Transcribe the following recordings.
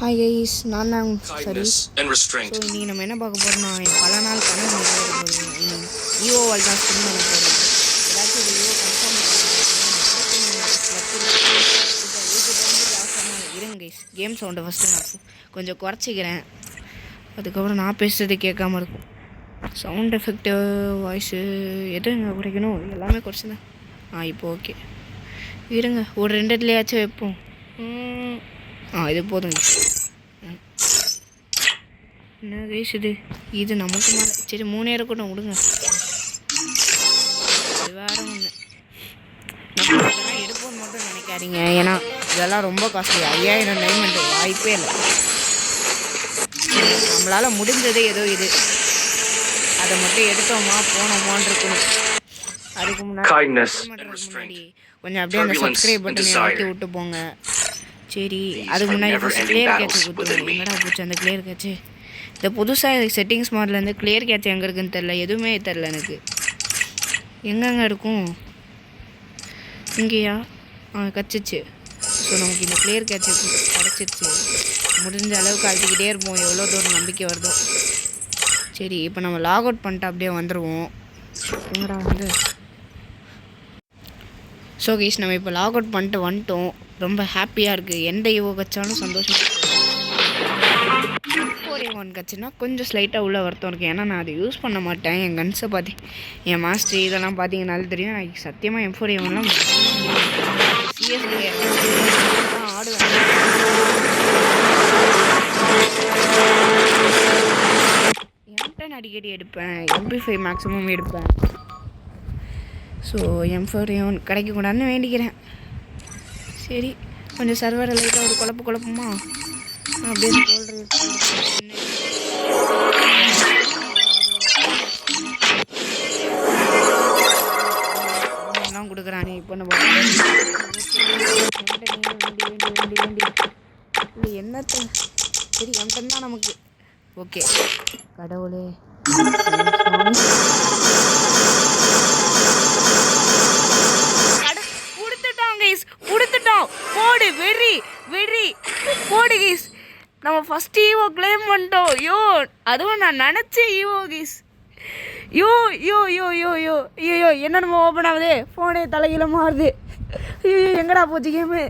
Hi guys, நான் தான் சரி. Kindness and restraint. ஸோ இன்றைக்கி நம்ம என்ன பார்க்க போகிறோம்னா, என் பல நாள் கனவு நிறைவேற போகுது. ஈவோ வால் தான் ஸ்பின் பண்ண போகிறோம். ஏதாச்சும் ஒரு ஈவோ கன்ஃபார்ம் இருங்க கைஸ். கேம் சவுண்டை ஃபஸ்ட்டு நான் கொஞ்சம் குறைச்சிக்கிறேன். அதுக்கப்புறம் நான் பேசுகிறது கேட்காம இருக்கும். சவுண்ட் எஃபெக்ட்டு, வாய்ஸு எது குறைக்கணும் எல்லாமே குறைச்சிதான். இப்போ ஓகே இருங்க, ஒரு 2 இடத்துலையாச்சும் வைப்போம். இது போதும். என்ன கைஸ் இது நமக்கு மேலே. சரி 3 இருக்கட்டும் விடுங்க. இது வேறு ஒன்று நம்ம இதெல்லாம் எடுப்போம்னு மட்டும் நினைக்காதீங்க. ஏன்னா இதெல்லாம் ரொம்ப காஸ்ட்லி. 5000 டைமண்ட் வாய்ப்பே இல்லை. நம்மளால் முடிஞ்சது ஏதோ இது, அதை மட்டும் எடுத்தோமா போனோமான்னு இருக்கணும். அதுக்கு முன்னாடி கொஞ்சம் அப்படியே அந்த சப்ஸ்கிரைப் பட்டன் எல்லாத்தையும் விட்டு போங்க. சரி, அதுக்கு முன்னாடி கிளியர் கேட்ச் கொடுத்துருவோம். என்னடா போச்சு அந்த கிளியர் கேட்ச்சு? இந்த புதுசாக செட்டிங்ஸ் மாடலேருந்து கிளியர் கேட்ச் எங்கே இருக்குன்னு தெரில, எதுவுமே தெரில எனக்கு. எங்கெங்கே இருக்கும்? இங்கேயா? கச்சிச்சு. ஸோ நமக்கு இந்த கிளியர் கேட்ச் கிடச்சிருச்சு. முடிஞ்ச அளவுக்கு அழுத்திக்கிட்டே இருப்போம், எவ்வளோ தூரம் நம்பிக்கை வருதோ. சரி, இப்போ நம்ம லாக் அவுட் பண்ணிட்டு அப்படியே வந்துடுவோம். எங்கடா வந்து ஸோ கைஸ், நம்ம இப்போ லாக் அவுட் பண்ணிட்டு வந்துட்டோம். ரொம்ப ஹாப்பியாக இருக்குது. எந்த ஈவோ கச்சாலும் சந்தோஷம். 4A1 கச்சுன்னா கொஞ்சம் ஸ்லைட்டாக உள்ள வருத்தம் இருக்குது. ஏன்னா நான் அதை யூஸ் பண்ண மாட்டேன். என் கன்ஸை பார்த்து என் மாஸ்டர் இதெல்லாம் பார்த்தீங்கன்னாலும் தெரியும். நான் சத்தியமாக M4A1லாம் சிஎஸ்கே ஆடுவேன். M10 அடிக்கடி எடுப்பேன். MP5 மேக்ஸிமம் எடுப்பேன். ஸோ M4A1 கிடைக்கக்கூடாதுன்னு வேண்டிக்கிறேன். சரி, கொஞ்சம் சர்வரை லைட்டாக ஒரு குழப்பமா அப்படியே எல்லாம் கொடுக்குறானே. இப்போ நம்ம என்னத்த சரி M10 தான் நமக்கு. ஓகே கடவுளே, கொடுத்துட்டோம். போடு வெறி போடு கைஸ். நம்ம ஃபஸ்ட் ஈவோ கிளைம் பண்ணிட்டோம். யோ, அதுவும் நான் நினச்சேன் ஈவோ கைஸ். யோ என்னென்னமோ ஓப்பன் ஆகுது, ஃபோனே தலைகீழ மாறுது. ஐயோ எங்கடா போச்சு கேமு?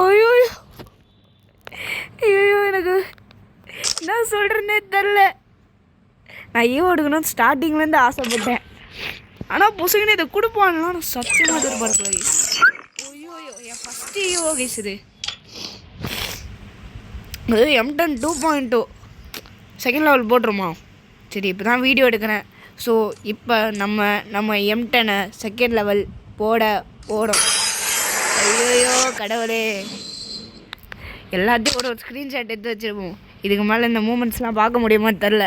ஐயோ எனக்கு என்ன சொல்கிறேன்னே தெரில. நான் ஈவோ எடுக்கணும்னு ஸ்டார்டிங்லேருந்து ஆசைப்பட்டேன். ஆனால் பொசுக்குன்னு இதை கொடுப்பான்லாம் நான் சத்தியமாக எதிர்பார்க்கல கைஸ். என் ஃபஸ்ட்டு ஈவோ கைஸ் இது. அது M10 2.2 செகண்ட் லெவல் போட்டுருமா? சரி, இப்போ தான் வீடியோ எடுக்கிறேன். ஸோ இப்போ நம்ம M10 செகண்ட் லெவல் போடும். ஐயோ கடவுளே, எல்லாத்தையும் ஒரு ஸ்க்ரீன்ஷாட் எடுத்து வச்சுருப்போம். இதுக்கு மேலே இந்த மூமெண்ட்ஸ்லாம் பார்க்க முடியுமான்னு தெரில.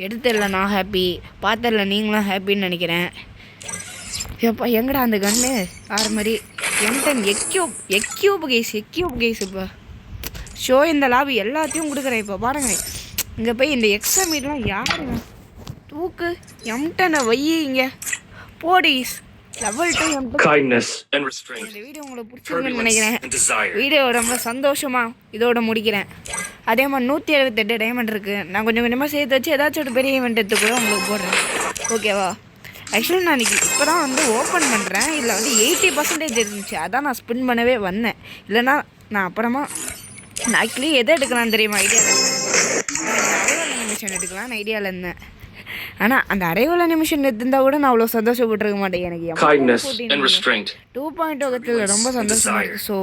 எடுத்துடல நான் ஹாப்பி, பார்த்ததில்ல நீங்களும் ஹாப்பின்னு நினைக்கிறேன். எப்பா எங்கடா அந்த கன்று ஆறு மாதிரி? M10 எக்யூப் கேஸ். இப்போ ஷோ இந்த லாபி எல்லாத்தையும் கொடுக்குறேன். இப்போ பாருங்கள், இங்கே போய் இந்த எக்ஸ்ட்ரா மீட்லாம் யாருங்க தூக்கு? M10 வையி இங்கே போடு ஈஸ். Level 2 M10. இந்த வீடியோ உங்களுக்கு பிடிச்சிருக்குன்னு நினைக்கிறேன். வீடியோ ரொம்ப சந்தோஷமாக இதோட முடிக்கிறேன். அதே மாதிரி 178 டைமண்ட் இருக்குது. நான் கொஞ்சம் கொஞ்சமாக சேர்த்து வச்சு ஏதாச்சும் ஒரு பெரிய ஈவெண்ட் எடுத்து கூட உங்களுக்கு போடுறேன். ஓகேவா? ஆக்சுவலி நான் இப்போ தான் வந்து ஓப்பன் பண்ணுறேன். இதில் வந்து 80% இருந்துச்சு. அதான் நான் ஸ்பின் பண்ணவே வந்தேன். இல்லைனா நான் அப்புறமா நான் ஆக்சுவலி எதை எடுக்கலான்னு தெரியுமா ஐடியாவில் அரைவல் அனிமேஷன் எடுக்கலான்னு ஐடியாவில் இருந்தேன். ஆனால் அந்த அரைவல் அனிமேஷன் எடுத்திருந்தால் கூட நான் அவ்வளோ சந்தோஷப்பட்டிருக்க மாட்டேன். எனக்கு 2.0 ரொம்ப சந்தோஷமாக இருக்குது. ஸோ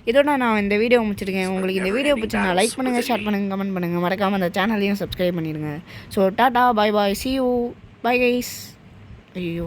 இதோட நான் இந்த வீடியோ முடிச்சிருக்கேன். உங்களுக்கு இந்த வீடியோ பிடிச்சா லைக் பண்ணுங்கள், ஷேர் பண்ணுங்கள், கமெண்ட் பண்ணுங்கள். மறக்காமல் அந்த சேனலையும் சப்ஸ்கிரைப் பண்ணிடுங்க. So tata, bye, C you, bye guys. ஐயோ